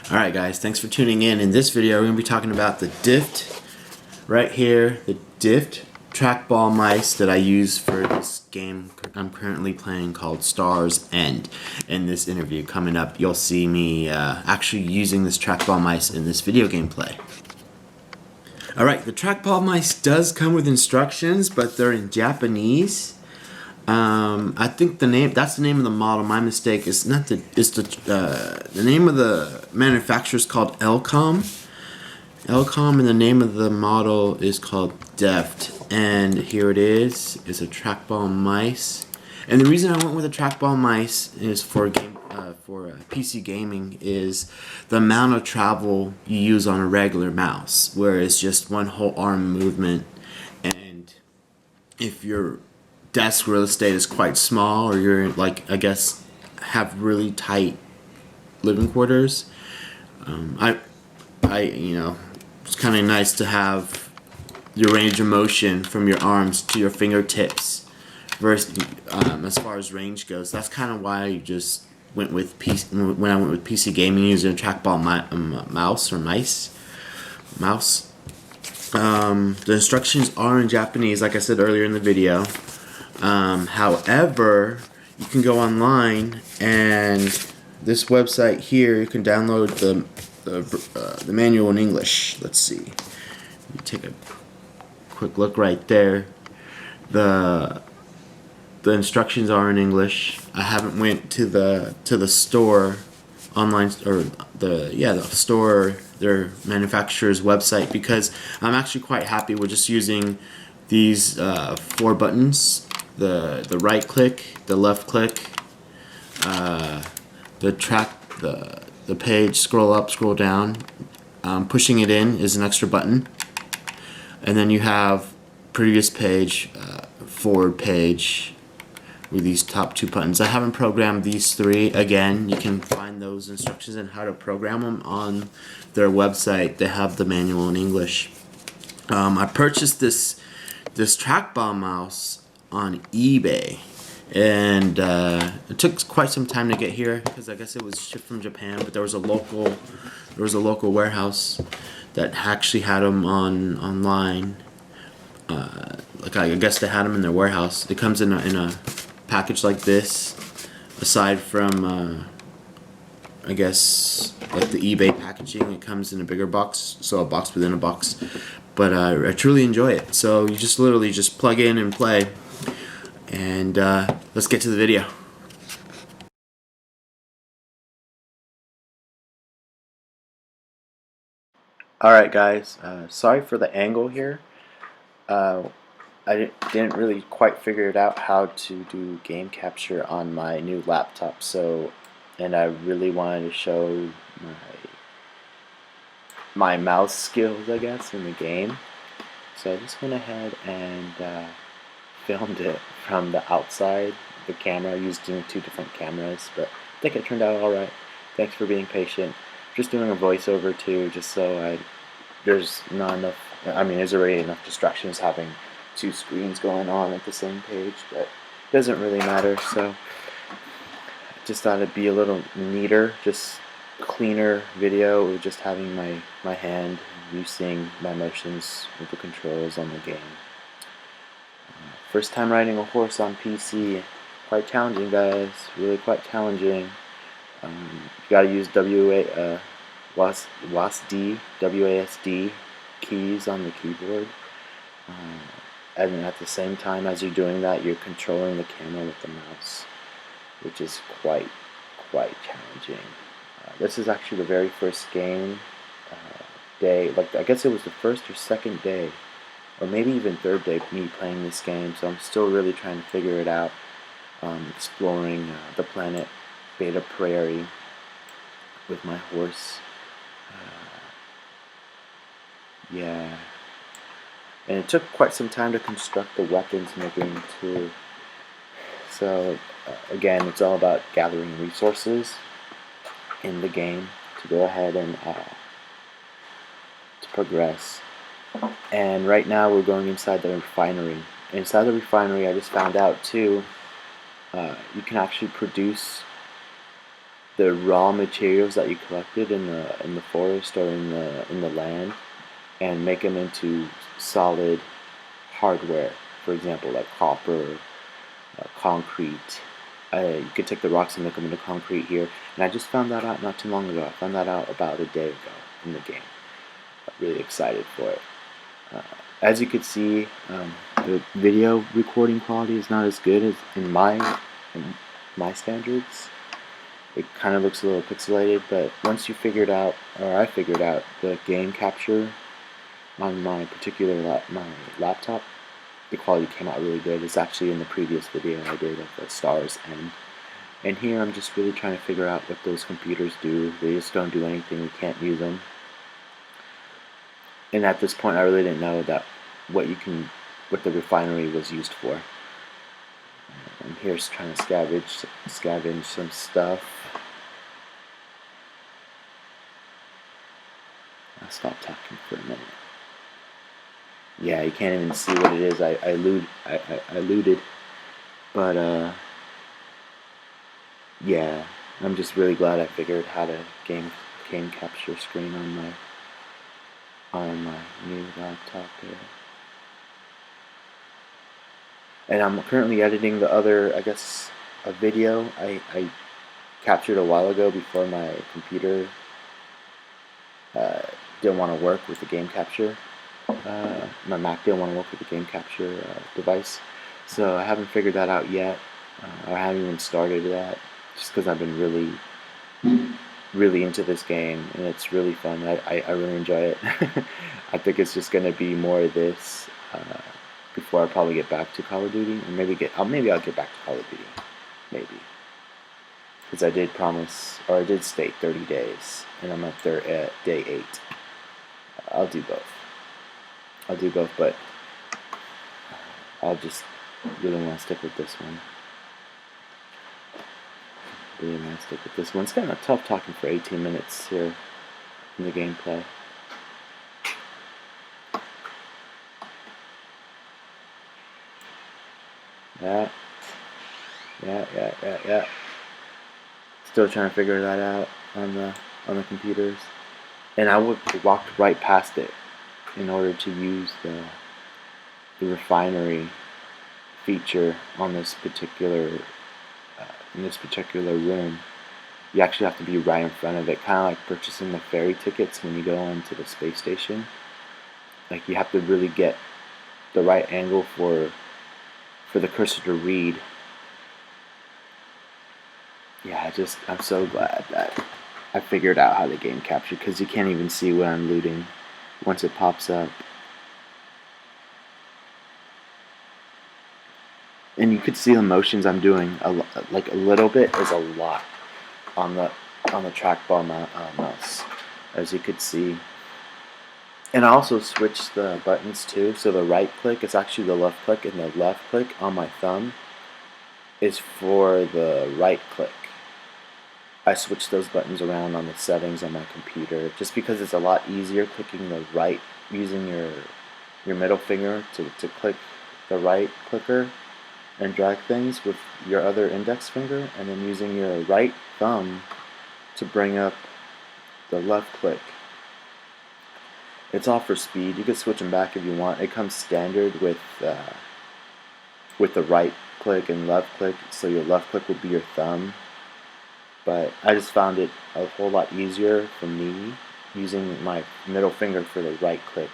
Alright guys, thanks for tuning in. In this video we're going to be talking about the Deft, right here, the Deft Trackball mice that I use for this game I'm currently playing called Star's End. In this interview coming up, you'll see me actually using this trackball mice in this video gameplay. Alright, the trackball mice does come with instructions, but they're in Japanese. I think that's the name of the model. My mistake is not the name of the manufacturer is called Elecom, and the name of the model is called Deft. And here it is a trackball mice. And the reason I went with a trackball mice is for PC gaming is the amount of travel you use on a regular mouse, where it's just one whole arm movement, and if your desk real estate is quite small, or you're like, I guess, have really tight living quarters, it's kind of nice to have your range of motion from your arms to your fingertips versus as far as range goes. That's kind of why I just went with when I went with PC gaming, using a trackball mouse. The instructions are in Japanese, like I said earlier in the video. However, you can go online, and this website here, you can download the manual in English. Let's see. Let me take a quick look right there. The instructions are in English. I haven't went to the store online, or the store, their manufacturer's website, because I'm actually quite happy with just using these 4 buttons: the right click, the left click, the page, scroll up, scroll down. Pushing it in is an extra button, and then you have previous page, forward page, with these top 2 buttons. I haven't programmed these 3. Again, you can find those instructions on how to program them on their website. They have the manual in English. I purchased this trackball mouse on eBay, and it took quite some time to get here, because I guess it was shipped from Japan, but there was a local warehouse that actually had them online. I guess they had them in their warehouse. It comes in a package like this, aside from I guess like the eBay packaging. It comes in a bigger box, so a box within a box. But I truly enjoy it. So you just literally just plug in and play. And let's get to the video. Alright guys, sorry for the angle here. I didn't really quite figure it out how to do game capture on my new laptop, and I really wanted to show my mouse skills, I guess, in the game. So I just went ahead and filmed it from the outside, the camera, using 2 different cameras, but I think it turned out alright. Thanks for being patient. Just doing a voiceover too, just so there's already enough distractions having 2 screens going on at the same page, but it doesn't really matter. So I just thought it'd be a little neater, just cleaner video with just having my hand, you seeing my motions with the controls on the game. First time riding a horse on PC, quite challenging guys, really quite challenging. You gotta use WASD keys on the keyboard. And at the same time as you're doing that, you're controlling the camera with the mouse, which is quite challenging. This is actually the very first game day, like I guess it was the first or second day, or maybe even third day, me playing this game, so I'm still really trying to figure it out. Exploring the planet Beta Prairie with my horse. Yeah. And it took quite some time to construct the weapons in the game too. So again, it's all about gathering resources in the game to go ahead and to progress. And right now we're going inside the refinery. Inside the refinery, I just found out too, you can actually produce the raw materials that you collected in the forest or in the land, and make them into solid hardware. For example, like copper, concrete. You could take the rocks and make them into concrete here. And I just found that out not too long ago. I found that out about a day ago in the game. I'm really excited for it. As you could see, the video recording quality is not as good as in my standards. It kind of looks a little pixelated, but once you figured out, or I figured out, the game capture on my particular my laptop, the quality came out really good. It's actually in the previous video I did of the Stars End. And here I'm just really trying to figure out what those computers do. They just don't do anything. We can't use them. And at this point I really didn't know that what the refinery was used for. I'm here trying to scavenge some stuff. I'll stop talking for a minute. Yeah, you can't even see what it is. I looted, but yeah, I'm just really glad I figured how to game capture screen on my new laptop here. And I'm currently editing the other, I guess, a video I captured a while ago before my computer didn't want to work with the game capture. My Mac didn't want to work with the game capture device, so I haven't figured that out yet. I haven't even started that, just because I've been really into this game, and it's really fun. I really enjoy it. I think it's just gonna be more of this before I probably get back to Call of Duty, or maybe I'll get back to Call of Duty, maybe, because I did promise, or I did state 30 days, and I'm at day 8. I'll do both. But I'll just really want to stick with this one. It's kind of tough talking for 18 minutes here in the gameplay. Yeah. Still trying to figure that out on the computers. And I walked right past it in order to use the refinery feature on this particular in this particular room. You actually have to be right in front of it, kind of like purchasing the ferry tickets when you go into the space station. Like, you have to really get the right angle for the cursor to read. Yeah, I'm so glad that I figured out how the game capture, because you can't even see what I'm looting once it pops up. And you could see the motions I'm doing. Like a little bit is a lot on the trackball mouse, as you could see. And I also switched the buttons too. So the right click is actually the left click, and the left click on my thumb is for the right click. I switched those buttons around on the settings on my computer, just because it's a lot easier clicking the right, using your middle finger to click the right clicker and drag things with your other index finger, and then using your right thumb to bring up the left click. It's all for speed. You can switch them back if you want. It comes standard with the right click and left click, so your left click would be your thumb. But I just found it a whole lot easier for me using my middle finger for the right click.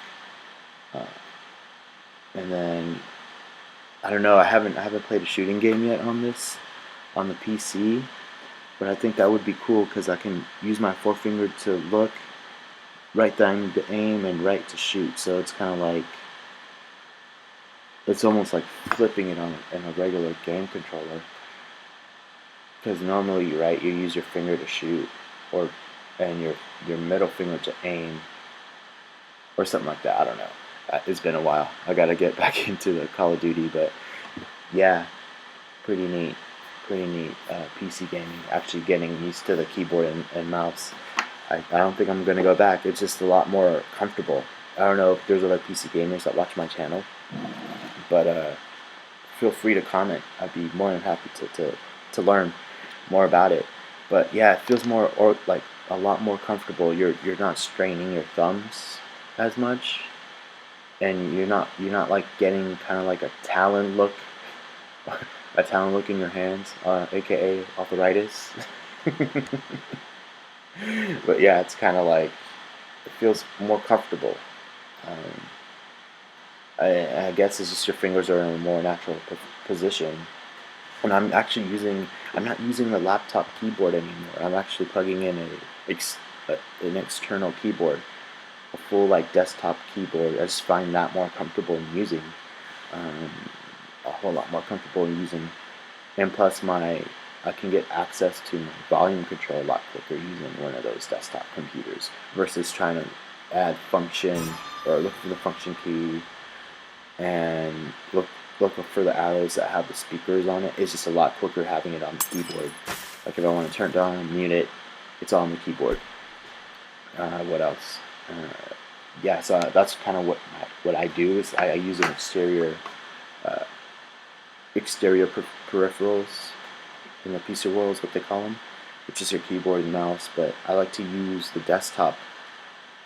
And then, I don't know, I haven't played a shooting game yet on the PC, but I think that would be cool, because I can use my forefinger to look, right thumb to aim, and right to shoot. So it's kind of like, it's almost like flipping it on in a regular game controller. Because normally, right, you use your finger to shoot, and your middle finger to aim, or something like that. I don't know. It's been a while. I gotta get back into the Call of Duty, but yeah, pretty neat PC gaming. Actually getting used to the keyboard and mouse. I don't think I'm gonna go back. It's just a lot more comfortable. I don't know if there's other PC gamers that watch my channel, but feel free to comment. I'd be more than happy to learn more about it. But yeah, it feels more like a lot more comfortable. You're not straining your thumbs as much, and you're not like getting kind of like a talon look, a talon look in your hands, aka arthritis. But yeah, it's kind of like it feels more comfortable. Um, I guess it's just your fingers are in a more natural position. And I'm not using the laptop keyboard anymore. I'm actually plugging in an external keyboard, a full like desktop keyboard. I just find that more comfortable in using, um, a whole lot more comfortable in using. And plus I can get access to my volume control a lot quicker using one of those desktop computers versus trying to add function or look for the function key and look for the arrows that have the speakers on it. It's just a lot quicker having it on the keyboard. Like if I want to turn it down and mute it, it's on the keyboard. What else? Yeah, so that's kind of what I do is I use an exterior peripherals in the PC world is what they call them, which is your keyboard and mouse. But I like to use the desktop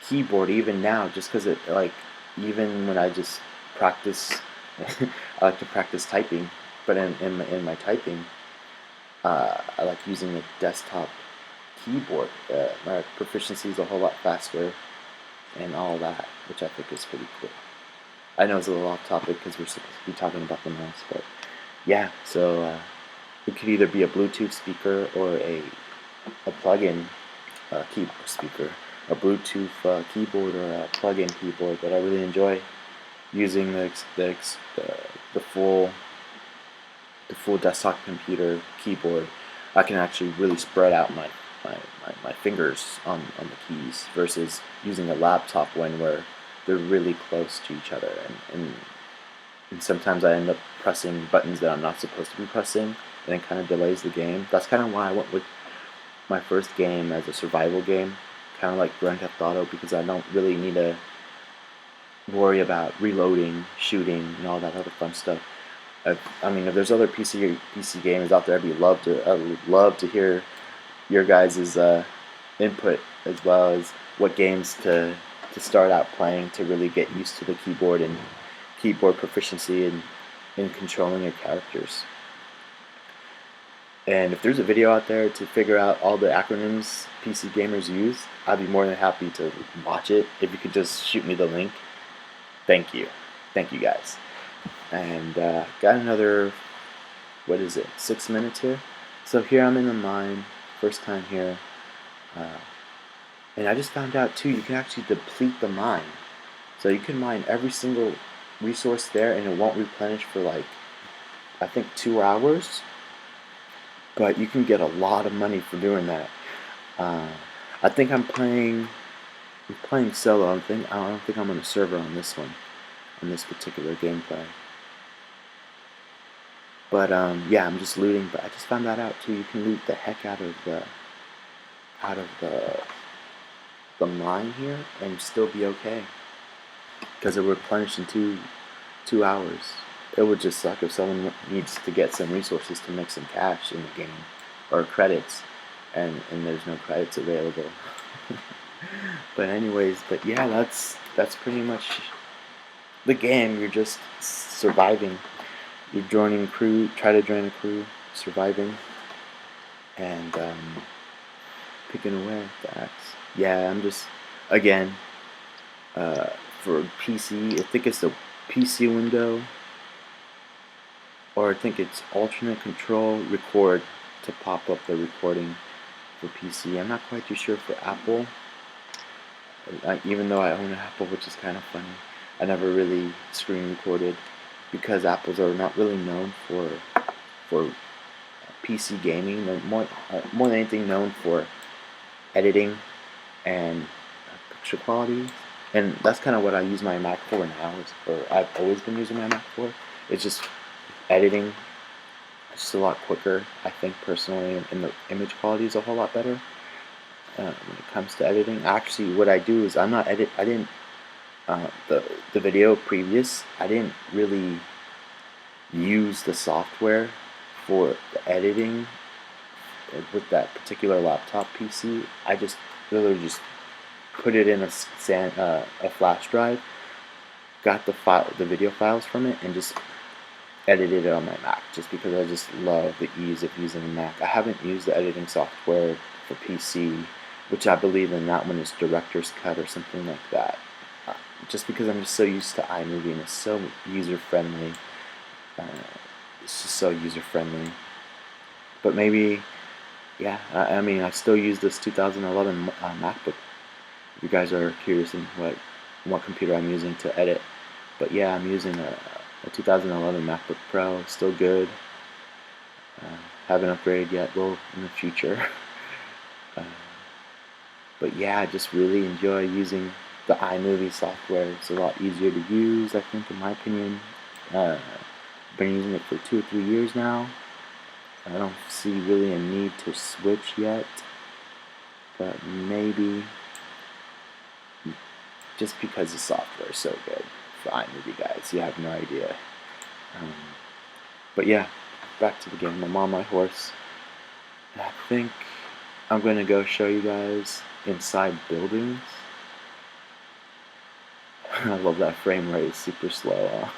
keyboard even now, just because it like even when I just practice, I like to practice typing. But in my typing, I like using the desktop keyboard. My proficiency is a whole lot faster and all that, which I think is pretty cool. I know it's a little off topic because we're supposed to be talking about the mouse, but yeah. So it could either be a Bluetooth speaker or a plug-in keyboard speaker, a Bluetooth keyboard or a plug-in keyboard. But I really enjoy using the full desktop computer keyboard. I can actually really spread out my fingers on the keys versus using a laptop one where they're really close to each other, and sometimes I end up pressing buttons that I'm not supposed to be pressing, and it kind of delays the game. That's kind of why I went with my first game as a survival game, kind of like Grand Theft Auto, because I don't really need to worry about reloading, shooting, and all that other fun stuff. I mean, if there's other PC gamers out there, I would love to hear your guys' input as well as what games to start out playing to really get used to the keyboard and keyboard proficiency and in controlling your characters. And if there's a video out there to figure out all the acronyms PC gamers use, I'd be more than happy to watch it. If you could just shoot me the link, thank you. Thank you guys. And got another, 6 minutes here? So here I'm in the mine, first time here. And I just found out too, you can actually deplete the mine. So you can mine every single resource there and it won't replenish for like, I think 2 hours. But you can get a lot of money for doing that. I think I'm playing solo. I don't think I'm on a server on this one, on this particular gameplay. But yeah, I'm just looting. But I just found that out too. You can loot the heck out of the mine here and still be okay, because it would replenish in two hours. It would just suck if someone needs to get some resources to make some cash in the game or credits, and there's no credits available. But anyways, yeah, that's pretty much the game. You're just surviving. You're joining crew, try to join a crew, surviving, and picking away at the axe. Yeah, I'm just, again, for PC, I think it's the PC window, or I think it's alternate control record to pop up the recording for PC. I'm not quite too sure for Apple, even though I own an Apple, which is kind of funny. I never really screen recorded because Apples are not really known for PC gaming. They're more than anything known for editing and picture quality, and that's kind of what I use my Mac for now. Or I've always been using my Mac for. It's just editing. It's just a lot quicker, I think personally, and the image quality is a whole lot better when it comes to editing. Actually, what I do is I didn't the video previous. I didn't really use the software for the editing with that particular laptop PC, I just literally just put it in a flash drive, got the video files from it, and just edited it on my Mac, just because I just love the ease of using a Mac. I haven't used the editing software for PC, which I believe in that one is Director's Cut or something like that. Just because I'm just so used to iMovie and it's so user friendly. It's just so user friendly. But maybe, yeah, I mean, I still use this 2011 MacBook. If you guys are curious in what computer I'm using to edit. But yeah, I'm using a 2011 MacBook Pro, still good. Haven't upgraded yet, well, in the future. But yeah, I just really enjoy using the iMovie software. It's a lot easier to use, I think, in my opinion. I've been using it for 2 or 3 years now. I don't see really a need to switch yet, but maybe just because the software is so good for iMovie, guys. You have no idea. But yeah, back to the game. I'm on my horse. I think I'm going to go show you guys inside buildings. I love that frame rate. It's super slow.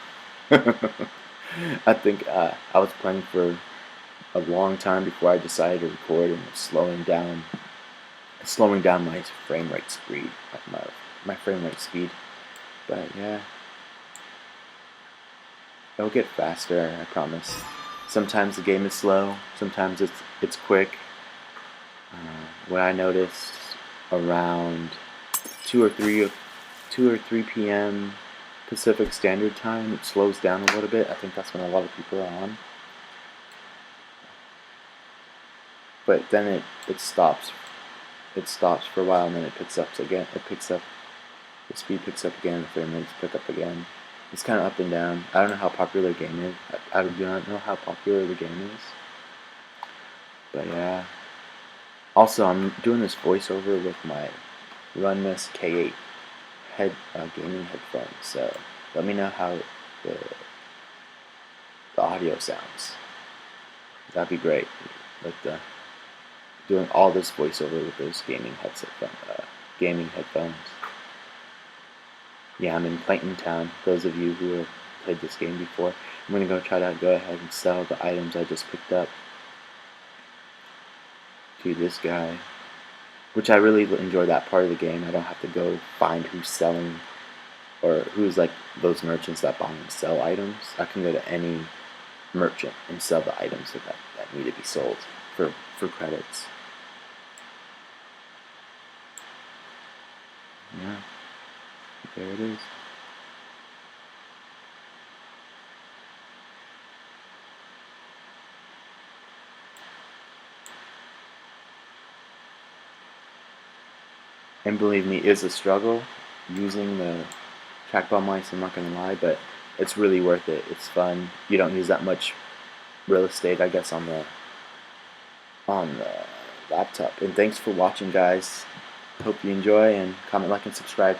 I think I was playing for a long time before I decided to record, and it's slowing down my frame rate speed, my frame rate speed. But yeah, it'll get faster, I promise. Sometimes the game is slow, sometimes it's quick. What I noticed around 2 or 3 p.m. Pacific Standard Time, it slows down a little bit. I think that's when a lot of people are on. But then it stops. It stops for a while, and then it picks up again. The speed picks up again. The frame rates pick up again. It's kind of up and down. I don't know how popular the game is. I do not know how popular the game is. But yeah. Also, I'm doing this voiceover with my Runmas K8 gaming headphones. So let me know how the audio sounds. That'd be great. Like doing all this voiceover with those gaming headphones. Yeah, I'm in Clayton Town. Those of you who have played this game before, I'm gonna go ahead and sell the items I just picked up to this guy, which I really enjoy that part of the game. I don't have to go find who's selling or who's like those merchants that buy and sell items. I can go to any merchant and sell the items that need to be sold for credits. Yeah, there it is. And believe me, it's a struggle using the trackball mice, I'm not gonna lie, but it's really worth it. It's fun. You don't use that much real estate, I guess, on the laptop. And thanks for watching, guys. Hope you enjoy, and comment, like, and subscribe.